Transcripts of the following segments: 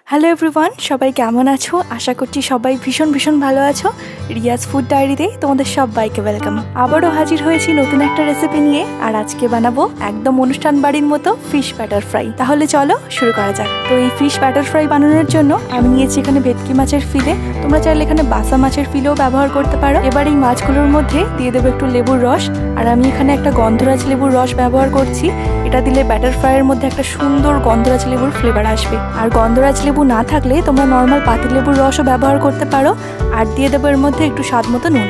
Hello everyone, সবাই কেমন আছো? আশা করছি সবাই ভীষণ ভীষণ ভালো আছো। রিয়াজ ফুড ডায়েরিতে তোমাদের সবাইকে ওয়েলকাম। আবারও হাজির হয়েছি নতুন একটা রেসিপি নিয়ে, আর আজকে বানাবো একদম অনুষ্ঠান বাড়ির মতো ফিশ ব্যাটার ফ্রাই। তাহলে চলো শুরু করা যাক। তো এই ফিশ ব্যাটার ফ্রাই বানানোর জন্য আমি নিয়েছি এখানে ভেটকি মাছের ফিলে। তোমরা চাইলে এখানে বাসা মাছের ফিলেও ব্যবহার করতে পারো। এবার এই মাছগুলোর মধ্যে দিয়ে দেবো একটু লেবুর রস, আর আমি এখানে একটা গন্ধরাজ লেবুর রস ব্যবহার করছি। এটা দিলে ব্যাটার ফ্রাইয়ের মধ্যে একটা সুন্দর গন্ধরাজ লেবুর ফ্লেভার আসবে। আর গন্ধরাজ লেবু না থাকলে তোমরা নর্মাল পাতি লেবুর রসও ব্যবহার করতে পারো। আর দিয়ে দেবো এর মধ্যে একটু স্বাদ মতো নুন।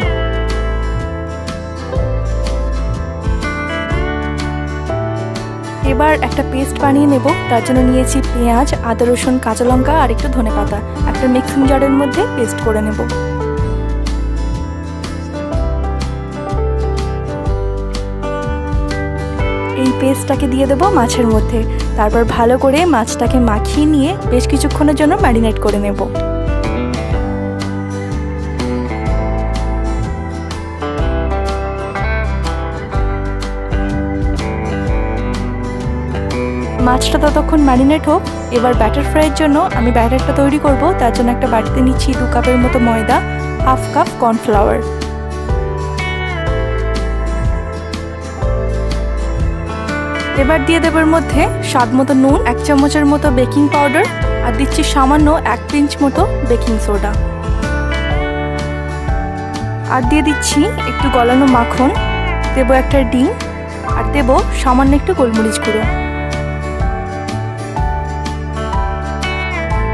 এবার একটা পেস্ট বানিয়ে নেব। তার জন্য নিয়েছি পেঁয়াজ, আদা, রসুন, কাঁচা লঙ্কা আর একটু ধনেপাতা। একটা মিক্সিং জারের মধ্যে পেস্ট করে নেব। এই পেস্টটাকে দিয়ে দেবো মাছের মধ্যে। তারপর ভালো করে মাছটাকে মাখিয়ে নিয়ে বেশ কিছুক্ষণের জন্য ম্যারিনেট করে নেব। মাছটা ততক্ষণ ম্যারিনেট হোক। এবার ব্যাটার ফ্রাইয়ের জন্য আমি ব্যাটারটা তৈরি করব। তার জন্য একটা বাটিতে নিচ্ছি 2 কাপের মতো ময়দা, হাফ কাপ কর্নফ্লাওয়ার। এবার দিয়ে দেবো এর মধ্যে স্বাদ মতো নুন, 1 চামচের মতো বেকিং পাউডার, আর দিচ্ছি সামান্য 1 পিঞ্চ মতো বেকিং সোডা। আর দিয়ে দিচ্ছি একটু গলানো মাখন, দেবো একটা ডিম, আর দেবো সামান্য একটু গোলমরিচ গুঁড়ো।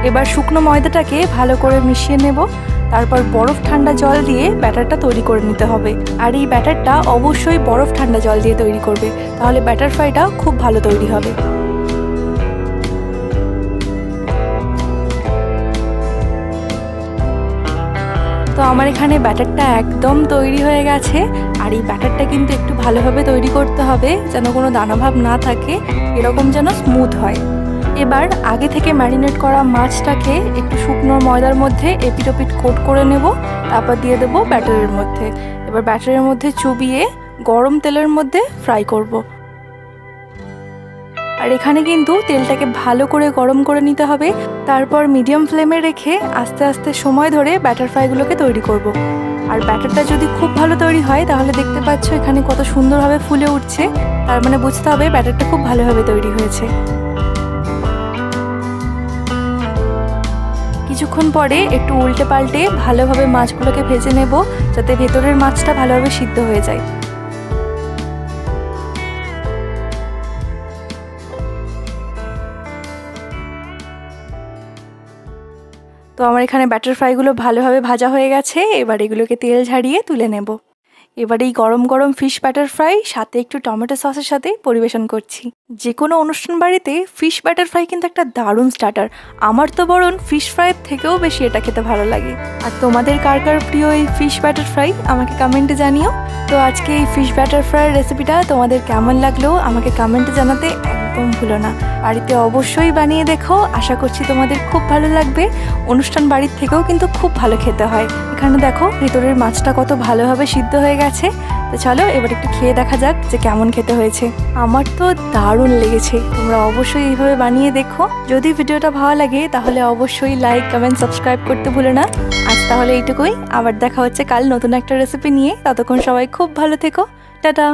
এবার শুকনো ময়দাটাকে ভালো করে মিশিয়ে নেব। তারপর বরফ ঠান্ডা জল দিয়ে ব্যাটারটা তৈরি করে নিতে হবে। আর এই ব্যাটারটা অবশ্যই বরফ ঠান্ডা জল দিয়ে তৈরি করবে, তাহলে ব্যাটার ফ্রাইটা খুব ভালো তৈরি হবে। তো আমার এখানে ব্যাটারটা একদম তৈরি হয়ে গেছে। আর এই ব্যাটারটা কিন্তু একটু ভালোভাবে তৈরি করতে হবে, যেন কোনো দানাভাব না থাকে, এরকম যেন স্মুথ হয়। এবার আগে থেকে ম্যারিনেট করা মাছটাকে একটু শুকনো ময়দার মধ্যে এপিট ওপিট কোট করে নেব। তারপর দিয়ে দেবো ব্যাটারের মধ্যে। এবার ব্যাটারের মধ্যে চুবিয়ে গরম তেলের মধ্যে ফ্রাই করব। আর এখানে কিন্তু তেলটাকে ভালো করে গরম করে নিতে হবে। তারপর মিডিয়াম ফ্লেমে রেখে আস্তে আস্তে সময় ধরে ব্যাটার ফ্রাইগুলোকে তৈরি করব। আর ব্যাটারটা যদি খুব ভালো তৈরি হয় তাহলে দেখতে পাচ্ছ এখানে কত সুন্দরভাবে ফুলে উঠছে, তার মানে বুঝতে হবে ব্যাটারটা খুব ভালোভাবে তৈরি হয়েছে। কিছুক্ষণ পরে একটু উল্টে পাল্টে ভালোভাবে মাছগুলোকে ভেজে নেব, যাতে ভেতরের মাছটা ভালোভাবে সিদ্ধ হয়ে যায়। তো আমার এখানে ব্যাটার ফ্রাইগুলো ভালোভাবে ভাজা হয়ে গেছে। এবার এগুলোকে তেল ঝাড়িয়ে তুলে নেব। এবার এই গরম গরম ফিশ ব্যাটার ফ্রাই সাথে একটু টমেটো সসের সাথে পরিবেশন করছি। যে কোনো অনুষ্ঠান বাড়িতে ফিশ ব্যাটার ফ্রাই কিন্তু একটা দারুণ স্টার্টার। আমার তো বরং ফিশ ফ্রাইয়ের থেকেও বেশি এটা খেতে ভালো লাগে। আর তোমাদের কার কার প্রিয় এই ফিশ ব্যাটার ফ্রাই আমাকে কমেন্টে জানিও। তো আজকে এই ফিশ ব্যাটার ফ্রাইয়ের রেসিপিটা তোমাদের কেমন লাগলো আমাকে কমেন্টে জানাতে একদম ভুলো না। বাড়িতে অবশ্যই বানিয়ে দেখো, আশা করছি তোমাদের খুব ভালো লাগবে। অনুষ্ঠান বাড়ির থেকেও কিন্তু খুব ভালো খেতে হয়। এখানে দেখো ভেতরের মাছটা কত ভালোভাবে সিদ্ধ হয়ে গেছে। তো চলো এবার একটু খেয়ে দেখা যাক যে কেমন খেতে হয়েছে। আমার তো দারুণ লেগেছে। তোমরা অবশ্যই এইভাবে বানিয়ে দেখো। যদি ভিডিওটা ভালো লাগে তাহলে অবশ্যই লাইক, কমেন্ট, সাবস্ক্রাইব করতে ভুলো না। আজ তাহলে এইটুকুই, আবার দেখা হচ্ছে কাল নতুন একটা রেসিপি নিয়ে। ততক্ষণ সবাই খুব ভালো থেকো। টাটা।